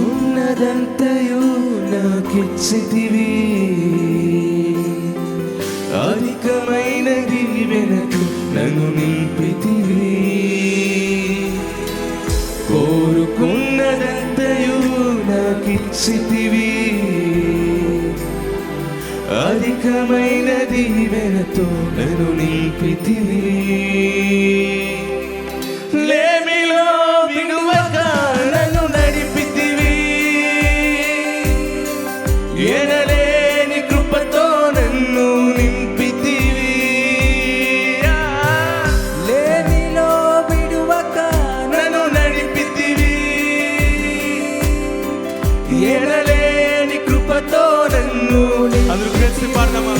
ఉన్నదంతయు నాకిచ్చితివి, అధికమైన దీవెనతో నన్ను నింపితివి. కోరుకున్నదంతయు నాకిచ్చితివి, అధికమైన దీవెనతో నన్ను నింపితివి. లేమిలో విడువక నన్ను నడిపితివి, ఎనలేని కృపతో నన్ను నింపితివి. లేమిలో విడువక నన్ను నడిపితివి, ఎనలేని కృపతో నన్ను. అందరూ కలిసి పాడదామా?